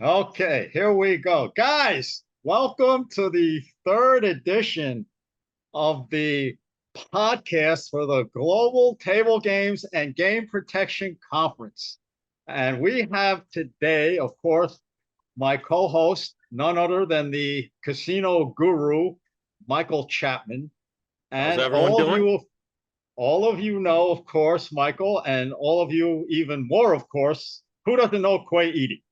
Okay, here we go. Guys, welcome to the third edition of the podcast for the Global Table Games and Game Protection Conference. And we have today, of course, my co-host, none other than the casino guru, Michael Chapman. How's And everyone doing? All of you know, of course, Michael, and all of you even more, of course, who doesn't know Quay Eady?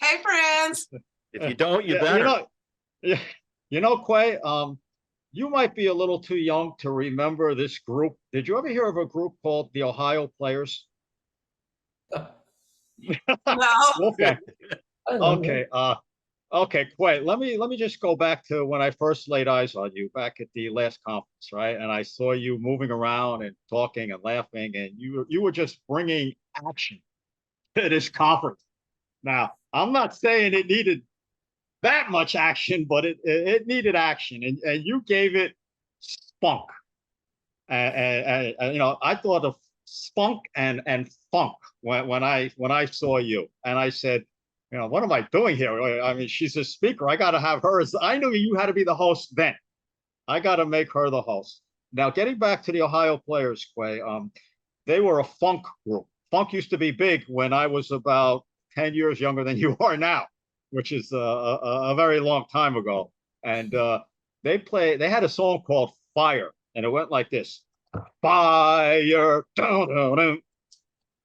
Hey, friends. If you don't, you Yeah, better. yeah, Quay, you might be a little too young to remember this group. Did you ever hear of a group called the Ohio Players? No. Wolfgang. Okay, okay, Quay, let me just go back to when I first laid eyes on you back at the last conference, right? And I saw you moving around and talking and laughing, and you were just bringing action to this conference. Now, I'm not saying it needed that much action, but it needed action, and you gave it spunk. And I thought of spunk and funk when I saw you, and I said, what am I doing here? I mean, she's a speaker. I got to have her. I knew you had to be the host then. I got to make her the host. Now, getting back to the Ohio Players, Quay, they were a funk group. Funk used to be big when I was about 10 years younger than you are now, which is a very long time ago. And they had a song called Fire, and it went like this: Fire, dun, dun, dun,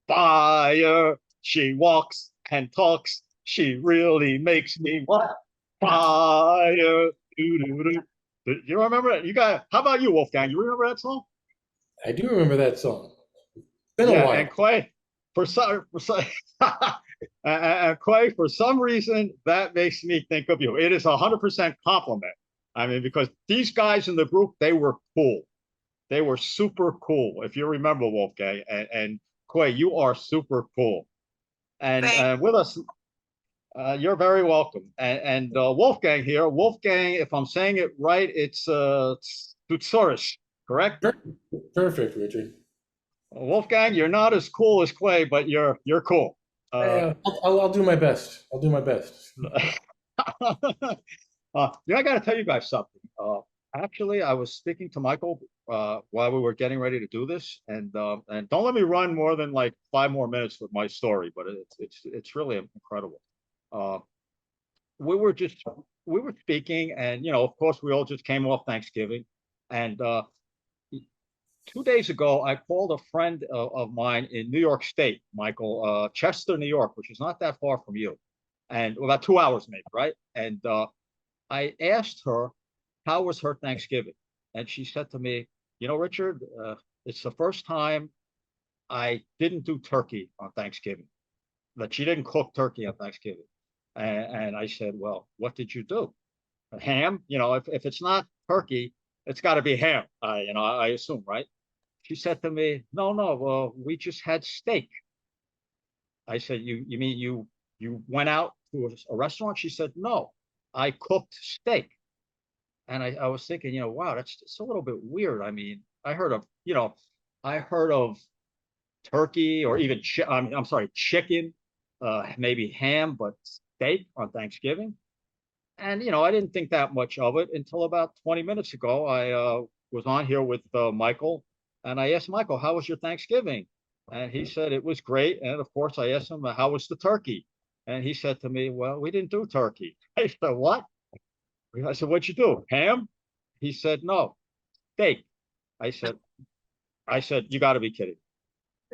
fire, she walks and talks, she really makes me what? Fire, doo, doo, doo. You remember that? How about you, Wolfgang? You remember that song? I do remember that song. It's been a while. And Quay, and Quay, for some reason, that makes me think of you. It is 100% compliment. I mean, because these guys in the group, they were cool. They were super cool. If you remember, Wolfgang, and Quay, you are super cool. And with us, you're very welcome. And Wolfgang here, Wolfgang, if I'm saying it right, it's Tsoutsouris, correct? Perfect, Richard. Wolfgang, you're not as cool as Quay, but you're cool. I'll do my best. I'll do my best. I got to tell you guys something. Actually, I was speaking to Michael while we were getting ready to do this, and don't let me run more than like 5 more minutes with my story, but it's really incredible. We were speaking, and of course, we all just came off Thanksgiving, and 2 days ago, I called a friend of mine in New York State, Michael, Chester, New York, which is not that far from you, and about 2 hours maybe, right? And I asked her how was her Thanksgiving, and she said to me, Richard, it's the first time I didn't do turkey on Thanksgiving, that she didn't cook turkey on Thanksgiving. And I said, well, what did you do? Ham? If it's not turkey, it's got to be ham. I assume, right? She said to me, no, well, we just had steak. I said, you mean you went out to a restaurant? She said, no, I cooked steak. And I was thinking, wow, it's a little bit weird. I mean, I heard of turkey or even I'm sorry, chicken, maybe ham, but steak on Thanksgiving. And I didn't think that much of it until about 20 minutes ago. I was on here with Michael, and I asked Michael, how was your Thanksgiving? And he said it was great. And of course, I asked him, how was the turkey? And he said to me, well, we didn't do turkey. I said, what? I said, what'd you do? Ham? He said, no, steak. I said, you got to be kidding.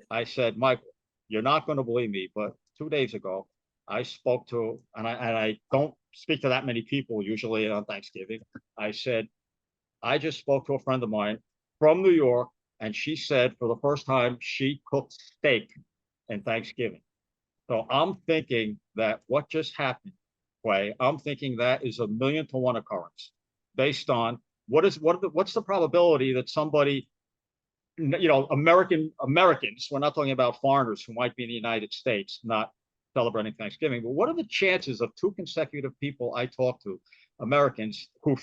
I said, Michael, you're not going to believe me, but 2 days ago, I spoke to, and I don't speak to that many people usually on Thanksgiving. I said, I just spoke to a friend of mine from New York, and she said for the first time she cooked steak in Thanksgiving. So I'm thinking that what just happened, Quay, I'm thinking that is a 1,000,000 to 1 occurrence based on what's the probability that somebody, Americans, we're not talking about foreigners who might be in the United States, not celebrating Thanksgiving, but what are the chances of 2 consecutive people I talk to, Americans who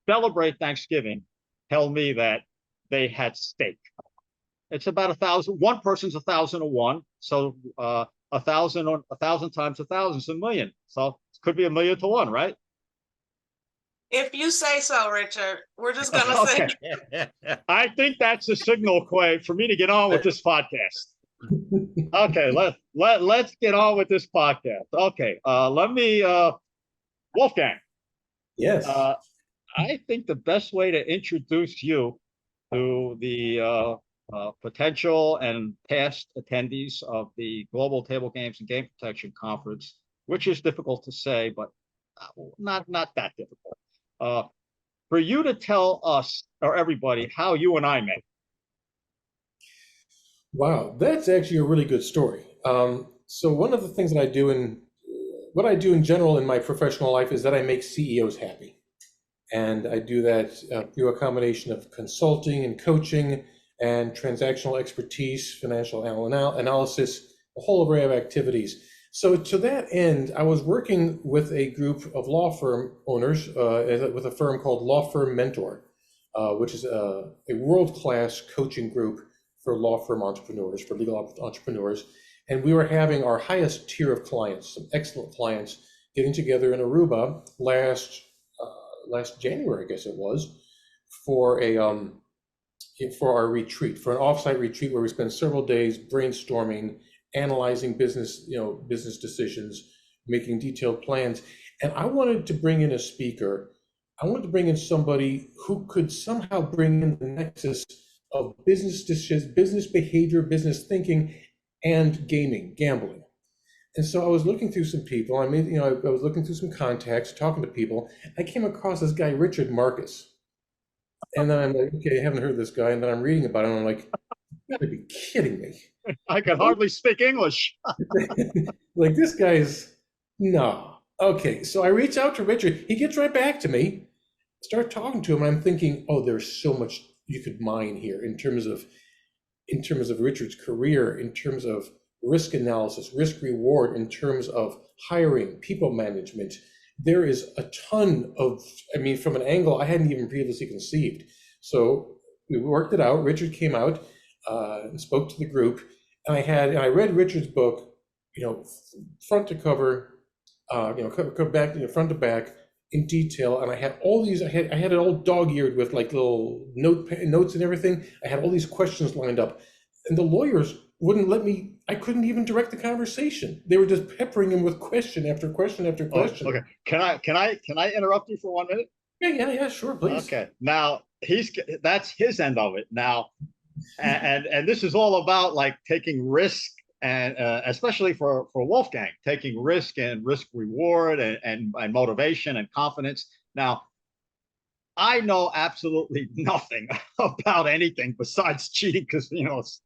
celebrate Thanksgiving, tell me that they had steak? It's about 1,000. One person's 1,000 to 1. So 1,000 times 1,000 is a million. So it could be 1,000,000 to 1, right? If you say so, Richard, we're just gonna say. Okay. I think that's a signal, Quay, for me to get on with this podcast. Okay, let's get on with this podcast. Okay, let me Wolfgang. Yes. I think the best way to introduce you to the potential and past attendees of the Global Table Games and Game Protection Conference, which is difficult to say, but not that difficult. For you to tell us or everybody how you and I met. Wow, that's actually a really good story. So one of the things that I do what I do in general in my professional life is that I make CEOs happy. And I do that through a combination of consulting and coaching and transactional expertise, financial analysis, a whole array of activities. So to that end, I was working with a group of law firm owners with a firm called Law Firm Mentor, which is a world-class coaching group for law firm entrepreneurs, for legal entrepreneurs. And we were having our highest tier of clients, some excellent clients, getting together in Aruba last January, I guess it was, for our retreat, for an offsite retreat where we spent several days brainstorming, analyzing business decisions, making detailed plans. And I wanted to bring in a speaker. I wanted to bring in somebody who could somehow bring in the nexus of business decisions, business behavior, business thinking, and gambling. And so I was looking through some people. I was looking through some contacts, talking to people. I came across this guy, Richard Marcus. And then I'm like, okay, I haven't heard of this guy. And then I'm reading about him. And I'm like, you gotta be kidding me. I can hardly speak English. Like, this guy's, no. Okay, so I reach out to Richard. He gets right back to me. Start talking to him. And I'm thinking, oh, there's so much you could mine here in terms of Richard's career, in terms of risk analysis, risk reward, in terms of hiring, people management. There is a ton of, from an angle I hadn't even previously conceived. So we worked it out. Richard came out and spoke to the group, and I read Richard's book, front to cover, cover back, front to back, in detail. And I had all these, I had it all dog-eared with like little notes and everything. I had all these questions lined up, and the lawyers wouldn't let me. I couldn't even direct the conversation. They were just peppering him with question after question after question. Okay, can I interrupt you for 1 minute? Yeah, sure, please. Okay, now that's his end of it now, and this is all about like taking risk, and especially for Wolfgang, taking risk and risk reward and motivation and confidence. Now, I know absolutely nothing about anything besides cheating casinos.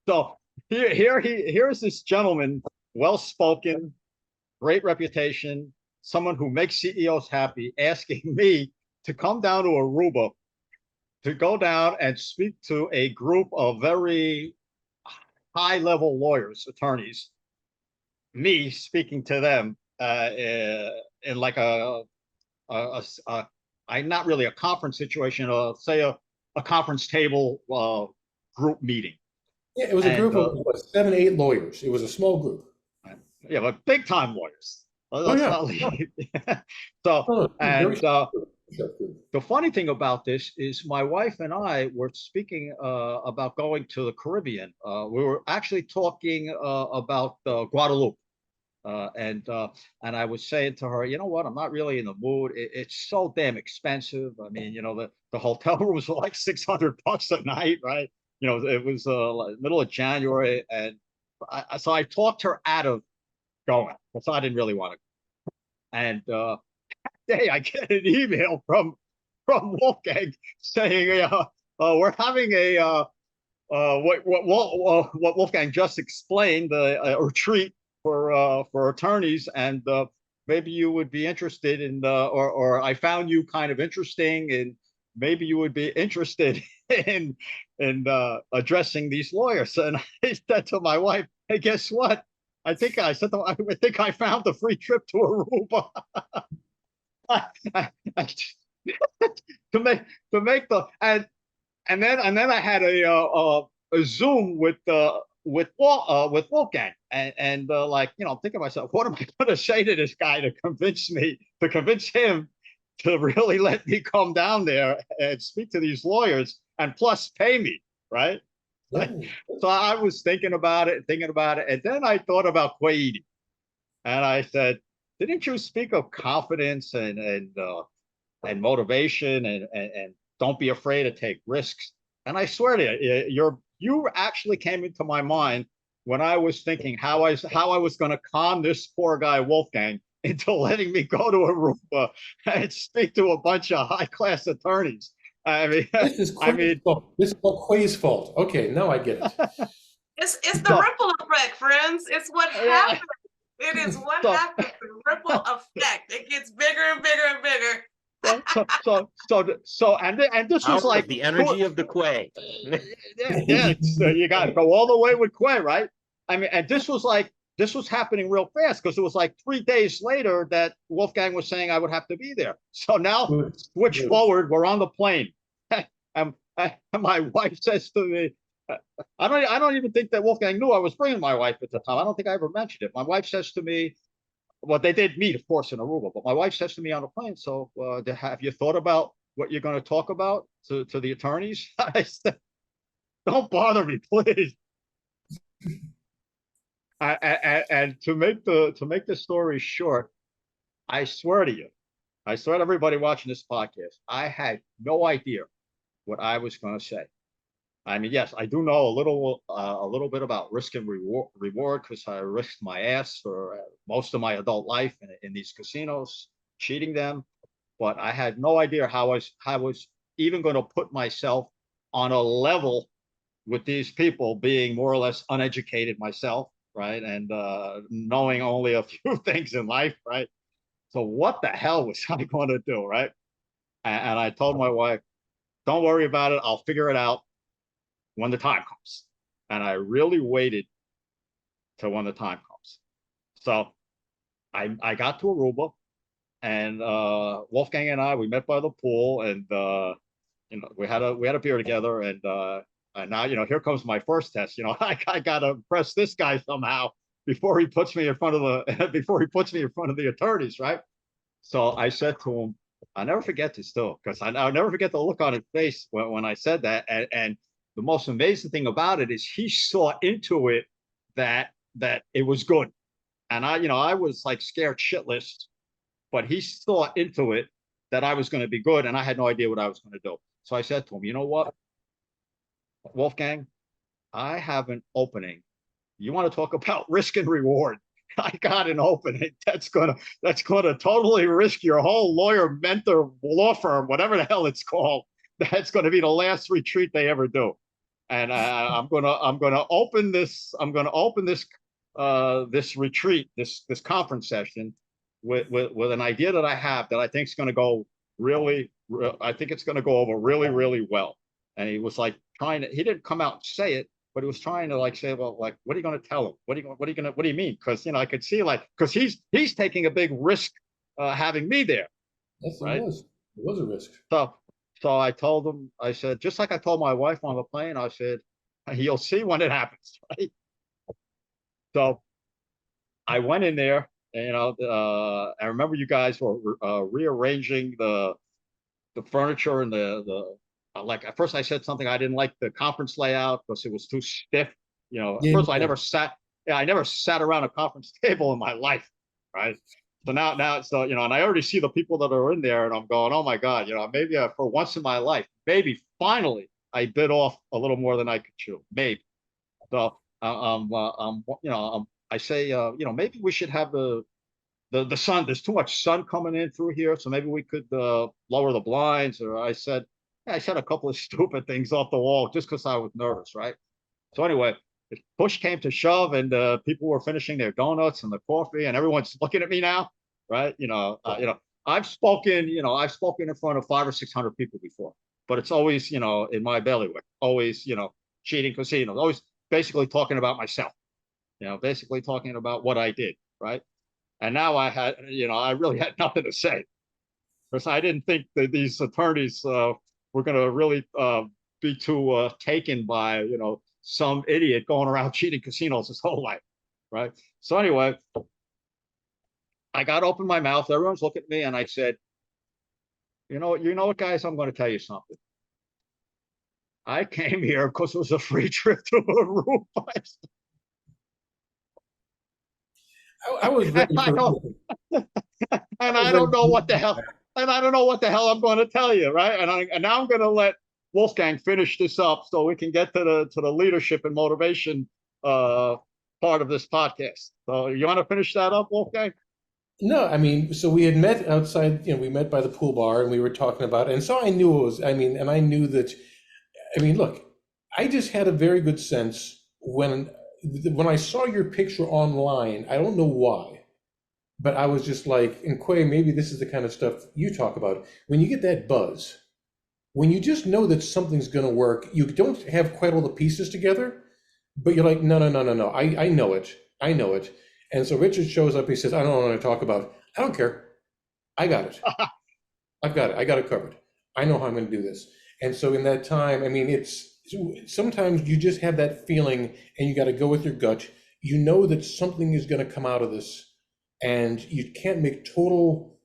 So here's this gentleman, well-spoken, great reputation, someone who makes CEOs happy, asking me to come down to Aruba to go down and speak to a group of very high-level lawyers, attorneys, me speaking to them in like not really a conference situation, say a conference table group meeting. Yeah, it was a group of 7, 8 lawyers. It was a small group. Yeah, but big time lawyers. Oh, yeah. So, and the funny thing about this is my wife and I were speaking about going to the Caribbean. We were actually talking about Guadeloupe. And I was saying to her, you know what, I'm not really in the mood. It's so damn expensive. I mean, the hotel rooms were like $600 a night, right? It was middle of January, and so I talked her out of going, because I didn't really want to. And that day I get an email from Wolfgang saying, we're having what Wolfgang just explained, a retreat for attorneys, and maybe you would be interested in, or I found you kind of interesting, and maybe you would be interested in addressing these lawyers. And I said to my wife, hey, guess what? I think I found the free trip to Aruba. to make the and then I had a Zoom with with Wolfgang, and like, you know, I'm thinking to myself, what am I going to say to this guy to convince him to really let me come down there and speak to these lawyers and plus pay me, right? Yeah. So I was thinking about it, and then I thought about Quay, and I said, didn't you speak of confidence and motivation and don't be afraid to take risks? And I swear to you, you actually came into my mind when I was thinking how I was going to con this poor guy Wolfgang into letting me go to Aruba and speak to a bunch of high class attorneys. I mean, This is I Quay's mean, fault. This is Quay's fault. Okay, now I get it. It's the so, ripple effect, friends. It's what yeah, happens. It is what so, happens. The ripple effect. It gets bigger and bigger and bigger. and this was Power of like the energy of the Quay. yeah, you got to go all the way with Quay, right? I mean, and this was happening real fast because it was like 3 days later that Wolfgang was saying I would have to be there. So now Good. switch Good. forward, we're on the plane, and my wife says to me, I don't even think that Wolfgang knew I was bringing my wife at the time. I don't think I ever mentioned it. My wife says to me, well, they did meet, of course, in Aruba, but my wife says to me on the plane, so have you thought about what you're going to talk about to the attorneys? I said, don't bother me, please. And to make the story short, I swear to you, I swear to everybody watching this podcast, I had no idea what I was going to say. I mean, yes, I do know a little bit about risk and reward because I risked my ass for most of my adult life in these casinos, cheating them. But I had no idea how I was even going to put myself on a level with these people, being more or less uneducated myself, right, and knowing only a few things in life, right. So what the hell was I going to do, right? And I told my wife, "Don't worry about it. I'll figure it out when the time comes." And I really waited till when the time comes. So I got to Aruba, and Wolfgang and I, we met by the pool, and you know, we had a beer together, and now, you know, here comes my first test. You know, I gotta impress this guy somehow before he puts me in front of the before he puts me in front of the attorneys, right? So I said to him, I'll never forget this still, because I'll never forget the look on his face when I said that. And the most amazing thing about it is he saw into it that it was good. And I, you know, I was like scared shitless, but he saw into it that I was going to be good, and I had no idea what I was going to do. So I said to him, you know what, Wolfgang, I have an opening. You want to talk about risk and reward? I got an opening that's gonna totally risk your whole lawyer mentor law firm, whatever the hell it's called. That's gonna be the last retreat they ever do. And I'm gonna open this this retreat, this conference session with an idea that I have that I think is gonna go I think it's gonna go over really well. And he was like he didn't come out and say it, but he was trying to like say, well, like, what are you going to tell him? What do you mean? Because, you know, I could see like, because he's taking a big risk having me there. Yes, right? it was. It was a risk. So I told him, I said, just like I told my wife on the plane, I said, you'll see when it happens, right? So I went in there, and, you know, I remember you guys were rearranging the furniture and the like. At first I said something, I didn't like the conference layout because it was too stiff. You know, at first I never sat around a conference table in my life, right? So now so, you know, and I already see the people that are in there, and I'm going, oh my God, you know, maybe for once in my life, maybe finally I bit off a little more than I could chew, maybe. So you know, I say, you know, maybe we should have the sun. There's too much sun coming in through here, so maybe we could lower the blinds. Or I said a couple of stupid things off the wall just because I was nervous, right? So anyway, push came to shove, and people were finishing their donuts and the coffee, and everyone's looking at me now, right? You know, I've spoken in front of 500 or 600 people before, but it's always, you know, in my bailiwick, always, you know, cheating casinos, always basically talking about myself, you know, basically talking about what I did, right? And now I really had nothing to say, because I didn't think that these attorneys were going to really be too taken by, some idiot going around cheating casinos his whole life, right? So anyway, I got to open my mouth. Everyone's looking at me, and I said, you know what, guys, I'm going to tell you something. I came here because it was a free trip to Aruba. I was ready I for don't know what the hell, and I don't know what the hell I'm going to tell you, right? And now I'm going to let Wolfgang finish this up so we can get to the leadership and motivation part of this podcast. So you want to finish that up, Wolfgang? No, I mean, so we had met outside, we met by the pool bar and we were talking about it. And so I knew it was, and I knew that, look, I just had a very good sense when I saw your picture online. I don't know why, but I was just like, and Quay, maybe this is the kind of stuff you talk about. When you get that buzz, when you just know that something's going to work, you don't have quite all the pieces together, but you're like, no, I know it. And so Richard shows up, he says, I don't know what to talk about. I don't care. I got it. I've got it. I got it covered. I know how I'm going to do this. And so in that time, it's sometimes you just have that feeling and you got to go with your gut. You know that something is going to come out of this and you can't make total,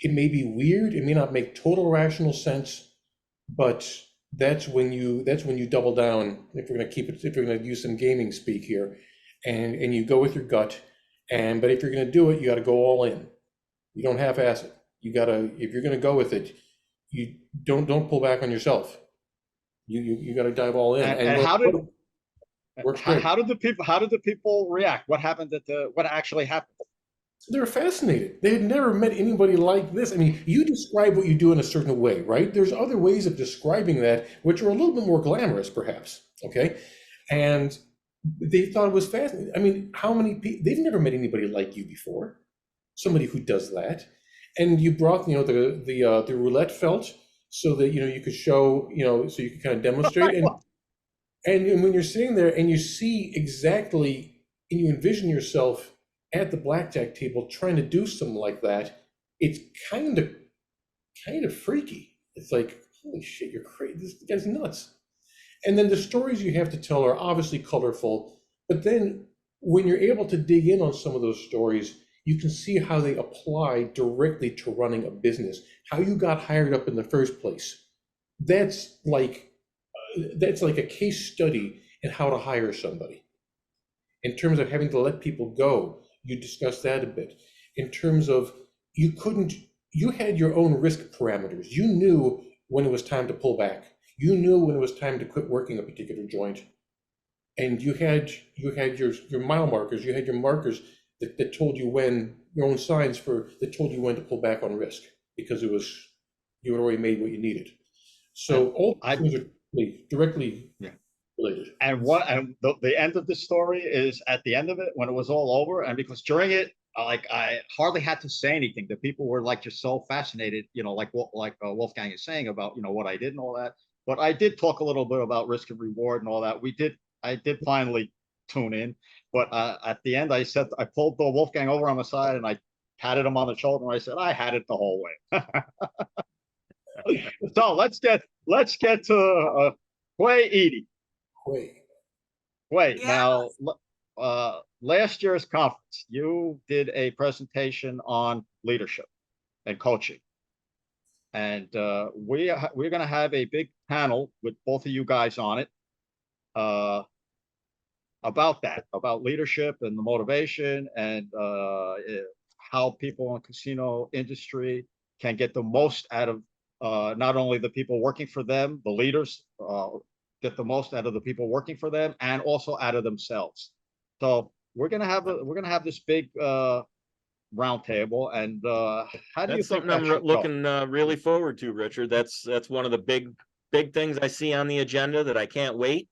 it may be weird. It may not make total rational sense, but that's when you double down. If we're going to use some gaming speak here, and you go with your gut. But if you're going to do it, you got to go all in. You don't half-ass it. If you're going to go with it, you don't pull back on yourself. You got to dive all in. And how did the people react? What happened what actually happened? They were fascinated. They had never met anybody like this. You describe what you do in a certain way, right? There's other ways of describing that, which are a little bit more glamorous, perhaps. Okay, and they thought it was fascinating. How many people, they've never met anybody like you before, somebody who does that. And you brought, the roulette felt so that, you could show, so you could kind of demonstrate. And when you're sitting there and you see exactly, and you envision yourself at the blackjack table trying to do something like that, it's kind of freaky. It's like, holy shit, you're crazy. This guy's nuts. And then the stories you have to tell are obviously colorful, but then when you're able to dig in on some of those stories, you can see how they apply directly to running a business, how you got hired up in the first place. That's like a case study in how to hire somebody. In terms of having to let people go, you discussed that a bit. In terms of you had your own risk parameters. You knew when it was time to pull back. You knew when it was time to quit working a particular joint, and you had your mile markers. You had your markers that told you when, your own signs that told you when to pull back on risk, because you had already made what you needed. So all things are directly related. And the end of the story is at the end of it, when it was all over, and because during it, I hardly had to say anything. The people were like just so fascinated, like Wolfgang is saying about what I did and all that. But I did talk a little bit about risk and reward and all that. I did finally tune in. But at the end, I pulled the Wolfgang over on the side and I patted him on the shoulder and I said, I had it the whole way. So let's get to Quay Eady. Quay. Yeah. Now, last year's conference, you did a presentation on leadership and coaching. And we're going to have a big panel with both of you guys on it about leadership and the motivation and how people in the casino industry can get the most out of not only the people working for them, the leaders, get the most out of the people working for them, and also out of themselves. So we're gonna have this big roundtable, and how do you That's think something that I'm should go? looking really forward to, Richard. That's one of the big things I see on the agenda that I can't wait.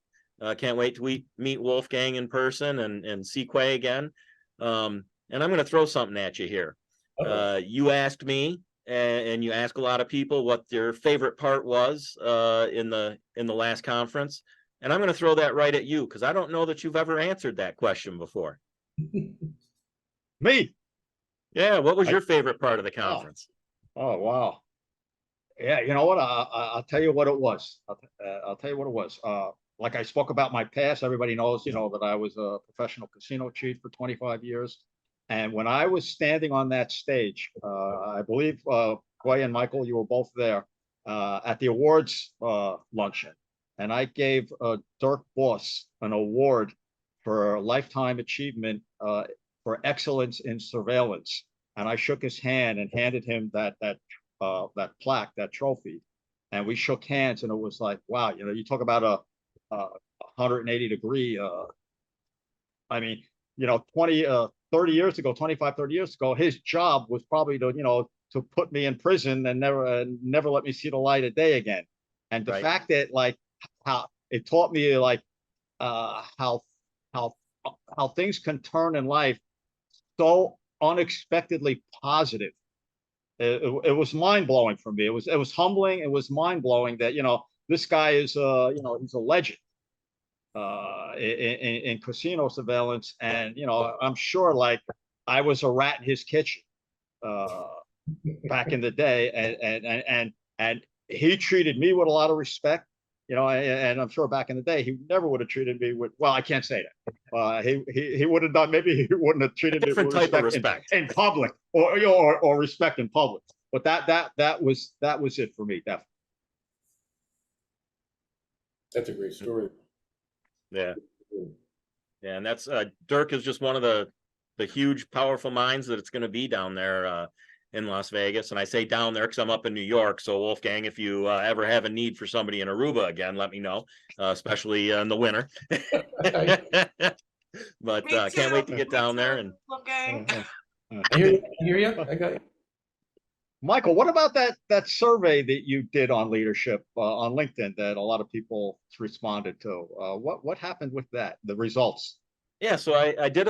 Can't wait to meet Wolfgang in person and see Quay again. And I'm going to throw something at you here. You asked me, and you asked a lot of people what their favorite part was in the last conference, and I'm going to throw that right at you because I don't know that you've ever answered that question before. Me? Yeah, what was your favorite part of the conference? Oh wow. Yeah, you know what? I'll tell you what it was. I'll tell you what it was. Like I spoke about my past, everybody knows, you know, that I was a professional casino chief for 25 years. And when I was standing on that stage, I believe Quay and Michael, you were both there at the awards luncheon. And I gave Dirk Boss an award for lifetime achievement for excellence in surveillance. And I shook his hand and handed him that plaque, that trophy, and we shook hands, and it was like, wow, you know, you talk about a 180 degree. I mean, you know, 30 years ago, 25, 30 years ago, his job was probably to, you know, to put me in prison and never let me see the light of day again. And the fact that like how it taught me like how things can turn in life so unexpectedly positive. It was mind blowing for me. It was humbling. It was mind blowing that, you know, this guy is you know, he's a legend in casino surveillance, and you know, I'm sure like I was a rat in his kitchen back in the day, and he treated me with a lot of respect. You know, and I'm sure back in the day he never would have treated me with. Well, I can't say that. He would have done. Maybe he wouldn't have treated me with respect in public, or respect in public. But that was it for me. Definitely. That's a great story. Yeah, yeah, and that's Dirk is just one of the huge, powerful minds that it's going to be down there in Las Vegas. And I say down there because I'm up in New York. So Wolfgang, if you ever have a need for somebody in Aruba again, let me know, especially in the winter. But can't wait to get down there. And Wolfgang. I hear you. I got you. Michael, what about that survey that you did on leadership on LinkedIn that a lot of people responded to? What happened with that? The results? Yeah, so I did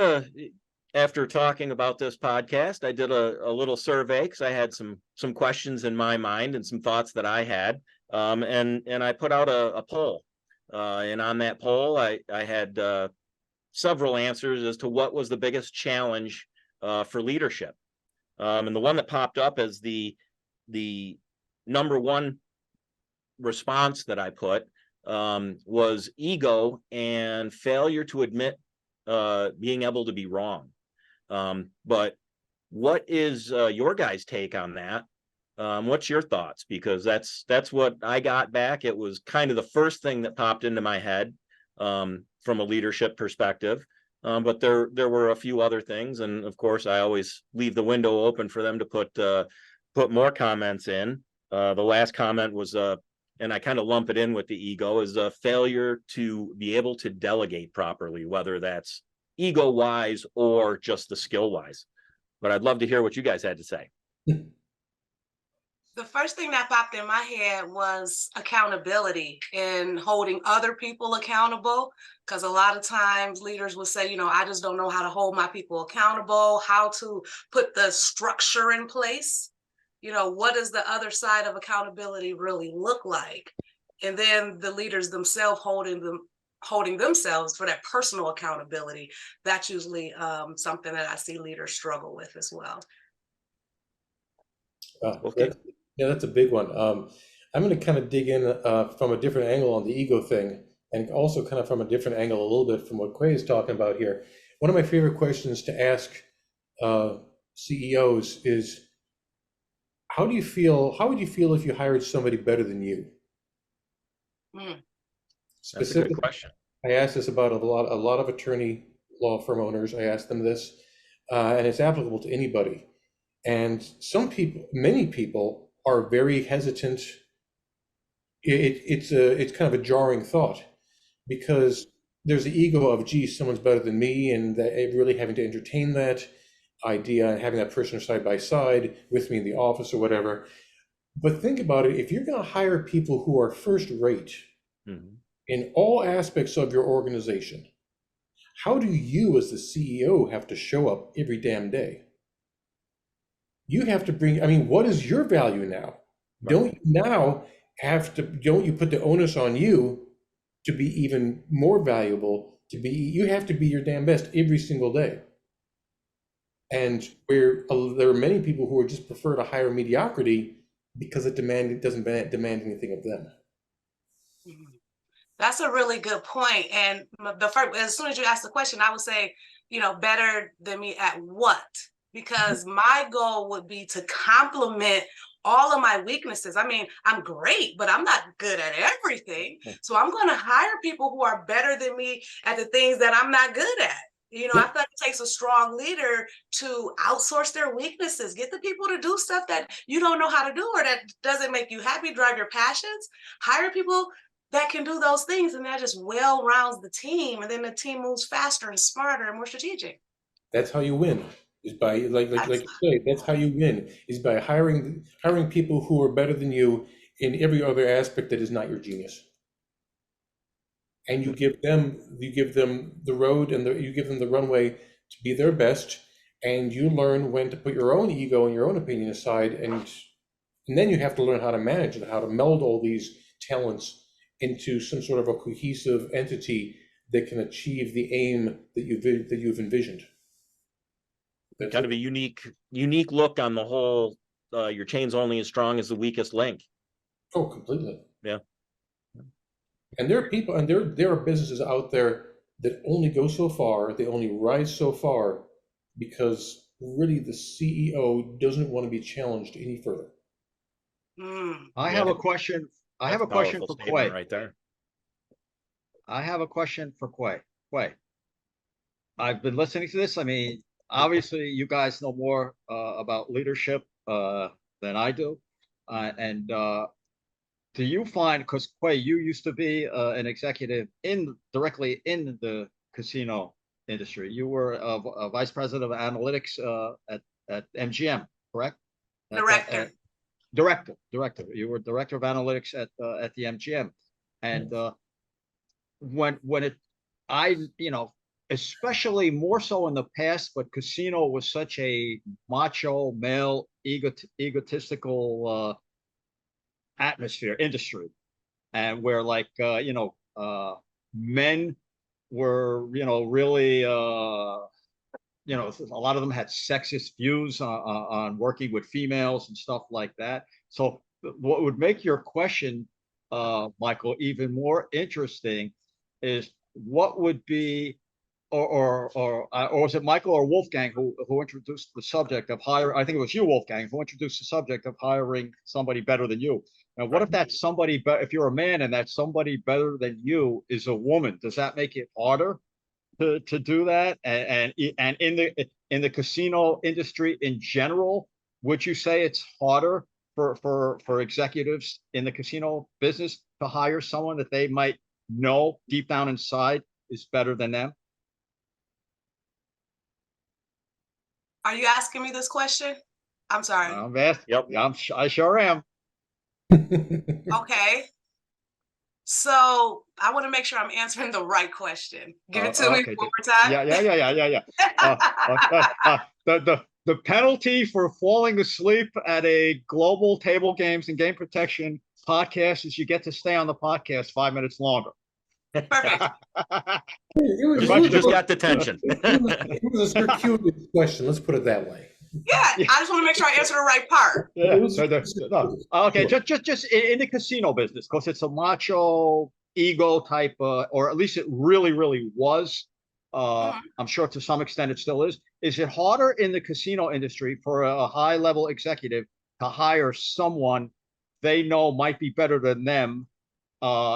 after talking about this podcast, I did a little survey because I had some questions in my mind and some thoughts that I had, and I put out a poll, and on that poll I had several answers as to what was the biggest challenge for leadership. And the one that popped up as the number one response that I put was ego and failure to admit being able to be wrong. But what is your guys' take on that? What's your thoughts? Because that's what I got back. It was kind of the first thing that popped into my head from a leadership perspective. But there were a few other things, and of course, I always leave the window open for them to put more comments in. The last comment was, and I kind of lump it in with the ego, is a failure to be able to delegate properly, whether that's ego-wise or just the skill-wise. But I'd love to hear what you guys had to say. The first thing that popped in my head was accountability and holding other people accountable. Because a lot of times leaders will say, you know, I just don't know how to hold my people accountable, how to put the structure in place. You know, what does the other side of accountability really look like? And then the leaders themselves holding themselves for that personal accountability. That's usually something that I see leaders struggle with as well. Okay. That's a big one. I'm going to kind of dig in from a different angle on the ego thing, and also kind of from a different angle a little bit from what Quay is talking about here. One of my favorite questions to ask CEOs is, how would you feel if you hired somebody better than you? That's a good question. I asked this about a lot of attorney law firm owners. I asked them this, and it's applicable to anybody. And many people are very hesitant. It's kind of a jarring thought, because there's the ego of, gee, someone's better than me, and really having to entertain that idea and having that person side by side with me in the office or whatever. But think about it. If you're going to hire people who are first rate in all aspects of your organization, how do you as the CEO have to show up every damn day? You have to bring, I mean, what is your value now? Right. Don't you put the onus on you to be even more valuable, you have to be your damn best every single day. And there are many people who would just prefer to hire mediocrity because it doesn't demand anything of them. That's a really good point. And as soon as you ask the question, I would say, better than me at what? Because my goal would be to complement all of my weaknesses. I mean, I'm great, but I'm not good at everything. So I'm going to hire people who are better than me at the things that I'm not good at. I feel like it takes a strong leader to outsource their weaknesses, get the people to do stuff that you don't know how to do or that doesn't make you happy, drive your passions. Hire people that can do those things, and that just well rounds the team, and then the team moves faster and smarter and more strategic. That's how you win. Is by like you say, that's how you win. Is by hiring people who are better than you in every other aspect that is not your genius. And you give them the road and you give them the runway to be their best, and you learn when to put your own ego and your own opinion aside, and then you have to learn how to manage it, how to meld all these talents into some sort of a cohesive entity that can achieve the aim that you've envisioned. That's kind of a unique look on the whole. Your chain's only as strong as the weakest link. Oh, completely. Yeah. And there are people, and there are businesses out there that only go so far, they only rise so far because really the CEO doesn't want to be challenged any further. I have a question. I have a question for Quay. Right there. I have a question for Quay. Quay, I've been listening to this. I mean, obviously, you guys know more about leadership than I do. And do you find, because Quay, you used to be an executive directly in the casino industry. You were a vice president of analytics at MGM, correct? Director. You were director of analytics at the MGM, and especially more so in the past, but casino was such a macho, male, egotistical atmosphere, industry, and where men were really a lot of them had sexist views on working with females and stuff like that. So what would make your question, Michael, even more interesting is what would be, or was it Michael or Wolfgang who introduced the subject of hiring? I think it was you, Wolfgang, who introduced the subject of hiring somebody better than you. Now, what if that's somebody, if you're a man and that somebody better than you is a woman? Does that make it harder to do that? And in the casino industry in general, would you say it's harder for executives in the casino business to hire someone that they might know deep down inside is better than them? Are you asking me this question? I'm sorry. I'm asking. Yep. I sure am. Okay. So I want to make sure I'm answering the right question. Give it to me one more time. Yeah. The penalty for falling asleep at a global table games and game protection podcast is you get to stay on the podcast 5 minutes longer. Perfect. You just got detention. It was a circuitous question. Let's put it that way. Yeah, I just want to make sure I answer the right part. Okay, just in the casino business, because it's a macho ego type, or at least it really was. I'm sure to some extent it still is. Is it harder in the casino industry for a high level executive to hire someone they know might be better than them?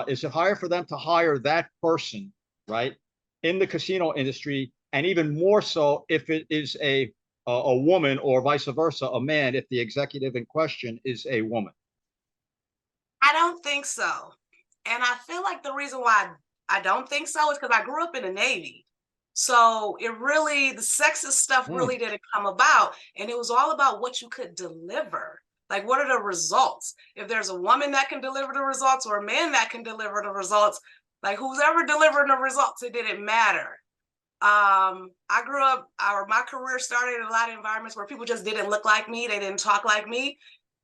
Is it harder for them to hire that person, right, in the casino industry, and even more so if it is a woman, or vice versa, a man, if the executive in question is a woman? I don't think so. And I feel like the reason why I don't think so is because I grew up in the Navy. So the sexist stuff really didn't come about. And it was all about what you could deliver. Like, what are the results? If there's a woman that can deliver the results or a man that can deliver the results, like who's ever delivering the results, it didn't matter. I grew up, my career started in a lot of environments where people just didn't look like me. They didn't talk like me,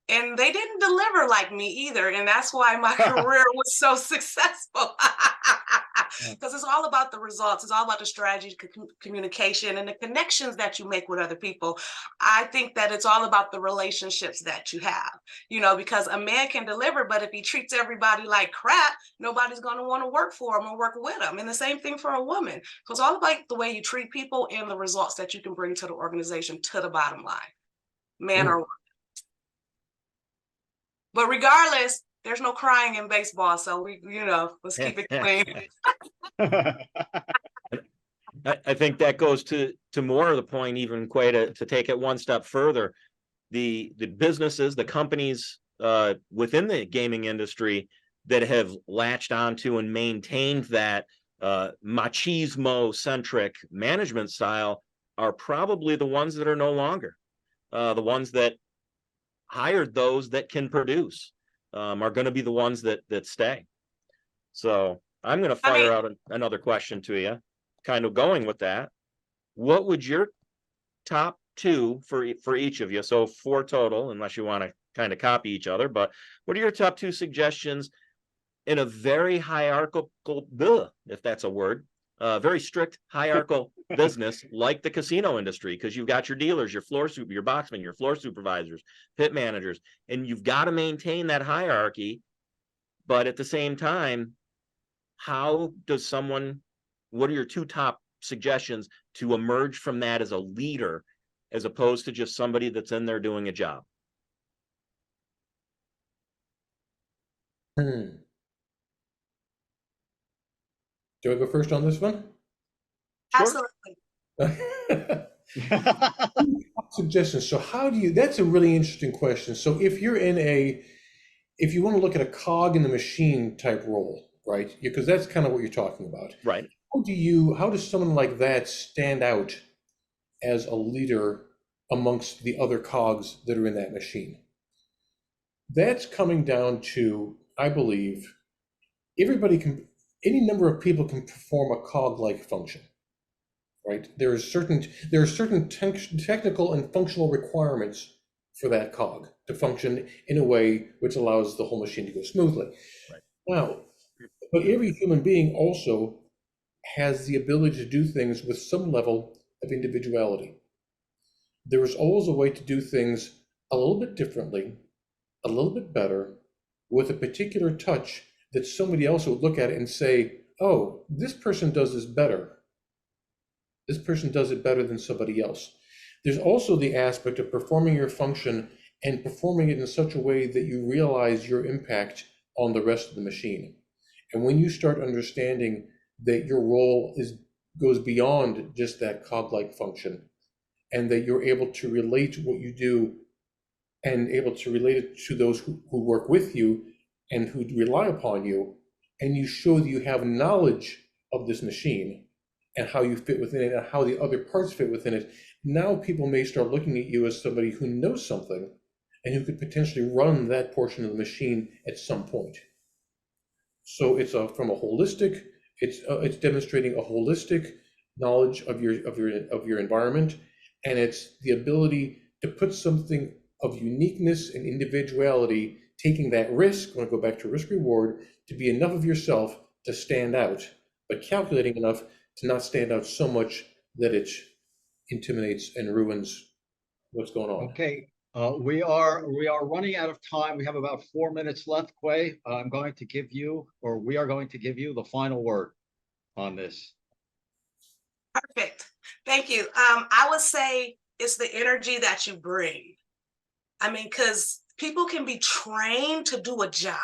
and they didn't deliver like me either. And that's why my career was so successful. because it's all about the results. It's all about the strategy, communication, and the connections that you make with other people. I think that it's all about the relationships that you have, because a man can deliver, but if he treats everybody like crap, nobody's going to want to work for him or work with him. And the same thing for a woman. So it's all about the way you treat people and the results that you can bring to the organization, to the bottom line, man or woman. But regardless, there's no crying in baseball, so let's keep it clean. I think that goes to more of the point, even Quay, to take it one step further. The businesses, the companies within the gaming industry that have latched onto and maintained that machismo-centric management style are probably the ones that are no longer. The ones that hired those that can produce are going to be the ones that stay. So I'm going to fire out another question to you, kind of going with that. What would your top two for each of you, so 4 total, unless you want to kind of copy each other, but what are your top 2 suggestions in a very hierarchical, if that's a word, very strict hierarchical business like the casino industry? Because you've got your dealers, your your boxmen, your floor supervisors, pit managers, and you've got to maintain that hierarchy. But at the same time, how does what are your 2 top suggestions to emerge from that as a leader, as opposed to just somebody that's in there doing a job? Do I go first on this one? Absolutely. Suggestions. So how do you, that's a really interesting question. So if you're if you want to look at a cog in the machine type role, right? Because that's kind of what you're talking about. Right. How does someone like that stand out as a leader amongst the other cogs that are in that machine? That's coming down to, I believe, any number of people can perform a cog-like function, right? There are certain technical and functional requirements for that cog to function in a way which allows the whole machine to go smoothly. Right. Now, but every human being also has the ability to do things with some level of individuality. There is always a way to do things a little bit differently, a little bit better, with a particular touch that somebody else would look at it and say, oh, this person does this better. This person does it better than somebody else. There's also the aspect of performing your function and performing it in such a way that you realize your impact on the rest of the machine. And when you start understanding that your role goes beyond just that cog-like function, and that you're able to relate what you do and able to relate it to those who work with you and who rely upon you, and you show that you have knowledge of this machine and how you fit within it and how the other parts fit within it, now people may start looking at you as somebody who knows something and who could potentially run that portion of the machine at some point. So it's it's demonstrating a holistic knowledge of your environment, and it's the ability to put something of uniqueness and individuality, taking that risk, I'm going to go back to risk reward, to be enough of yourself to stand out, but calculating enough to not stand out so much that it intimidates and ruins what's going on. Okay, we are running out of time. We have about 4 minutes left, Quay. We are going to give you the final word on this. Perfect. Thank you. I would say it's the energy that you bring. I mean, because people can be trained to do a job,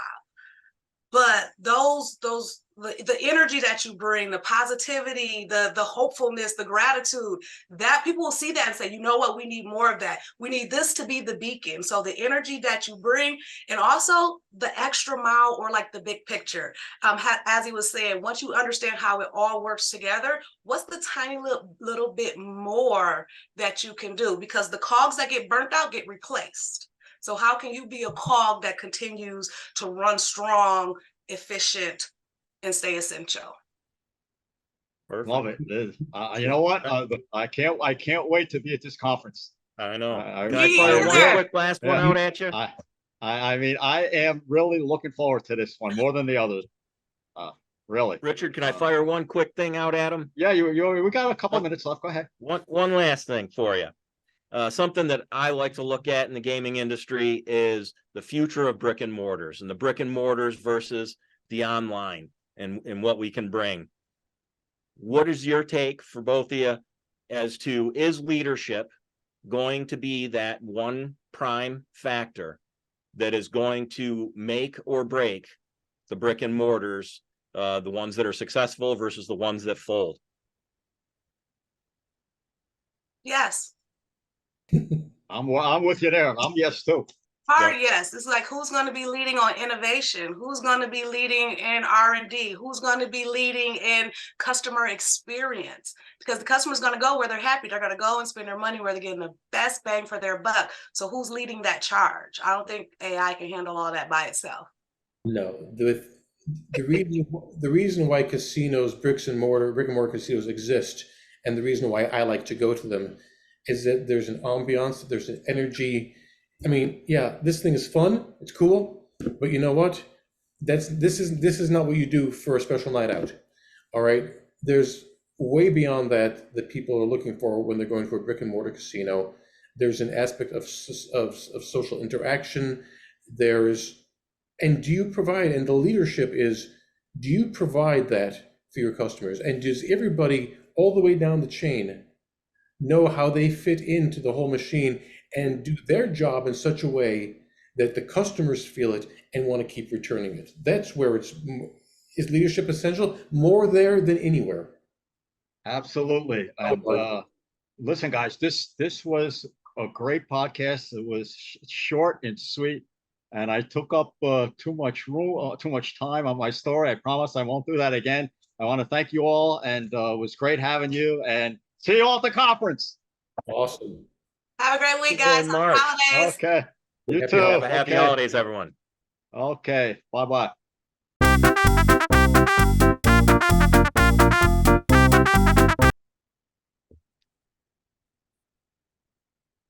but the energy that you bring, the positivity, the hopefulness, the gratitude, that people will see that and say, you know what, we need more of that. We need this to be the beacon. So the energy that you bring, and also the extra mile, or like the big picture. As he was saying, once you understand how it all works together, what's the tiny little bit more that you can do? Because the cogs that get burnt out get replaced. So how can you be a cog that continues to run strong, efficient, and stay essential? Perfect. Love it. You know what? I can't wait to be at this conference. I know. Can I fire one quick last one out at you? I mean, I am really looking forward to this one more than the others. really. Richard, can I fire one quick thing out at him? Yeah, we got a couple of minutes left. Go ahead. One last thing for you. Something that I like to look at in the gaming industry is the future of brick and mortars, and the brick and mortars versus the online, and what we can bring. What is your take for both of you as to, is leadership going to be that one prime factor that is going to make or break the brick and mortars, the ones that are successful versus the ones that fold? Yes. I'm with you there. I'm yes too. Hard yes. It's like, who's going to be leading on innovation? Who's going to be leading in R&D? Who's going to be leading in customer experience? Because the customer's going to go where they're happy. They're going to go and spend their money where they're getting the best bang for their buck. So who's leading that charge? I don't think AI can handle all that by itself. No, the reason why casinos, brick and mortar casinos exist, and the reason why I like to go to them, is that there's an ambiance, there's an energy. I mean, yeah, this thing is fun, it's cool, but you know what? This is not what you do for a special night out. All right, there's way beyond that people are looking for when they're going to a brick and mortar casino. There's an aspect of social interaction. And do you provide, and the leadership is, do you provide that for your customers? And does everybody all the way down the chain know how they fit into the whole machine and do their job in such a way that the customers feel it and want to keep returning it? That's where is leadership essential, more there than anywhere. Absolutely. And listen, guys, this was a great podcast. It was short and sweet, and I took up too much time on my story. I promise I won't do that again. I want to thank you all, and it was great having you, and see you all at the conference. Awesome. Have a great week, See you guys. in Happy March. holidays. Okay. You Happy too. Have a happy Okay. holidays, everyone. Okay. Bye-bye.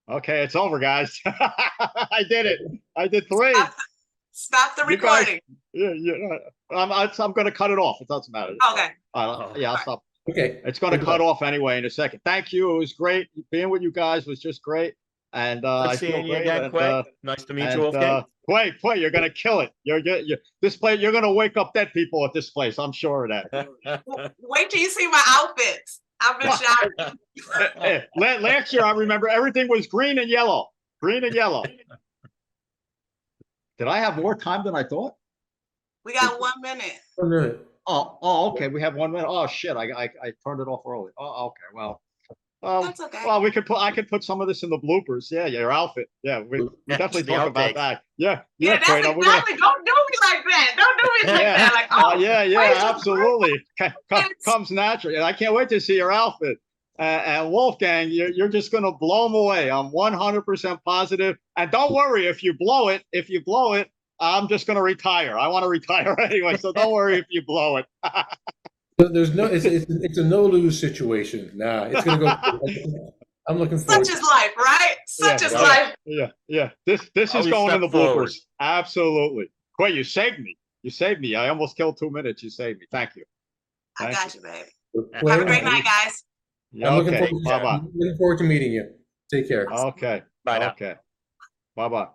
Okay, it's over, guys. I did it. I did 3. Stop the You guys- recording. Yeah. I'm going to cut it off. It doesn't matter. Okay. Yeah, I'll stop. Okay. It's going to cut off anyway in a second. Thank you. It was great. Being with you guys was just great. And I Good feel seeing you great. again, And, Quay. Nice to meet and, you, Wolfgang. Quay, you're going to kill it. This place, you're going to wake up dead people at this place. I'm sure of that. Wait till you see my outfits. I've been shocked. Last year, I remember everything was green and yellow. Green and yellow. Did I have more time than I thought? We got 1 minute. 1 minute. Oh, okay. We have 1 minute. Oh shit! I turned it off early. Oh, okay. Well, That's okay. well, I could put some of this in the bloopers. Yeah, your outfit. Yeah, we definitely the talk about outtakes. that. Yeah, that's Quay, no, exactly. Don't do me like that. Don't do me like that. Like, oh, yeah, absolutely. Comes naturally, and I can't wait to see your outfit. And Wolfgang, you're just going to blow them away. I'm 100% positive. And don't worry if you blow it. If you blow it, I'm just going to retire. I want to retire anyway, so don't worry if you blow it. There's no, it's a no-lose situation. Nah, it's gonna go. I'm looking forward. such is life, right? Such is life. Yeah. This is Always going in the step forward. bloopers. Absolutely. Quay, you saved me. You saved me. I almost killed 2 minutes. You saved me. Thank you. I got you, baby. Well, Have a great night, guys. Yeah, I'm looking okay. forward, Bye-bye. I'm looking forward to meeting you. Take care. Okay. Bye now. Okay. Bye-bye.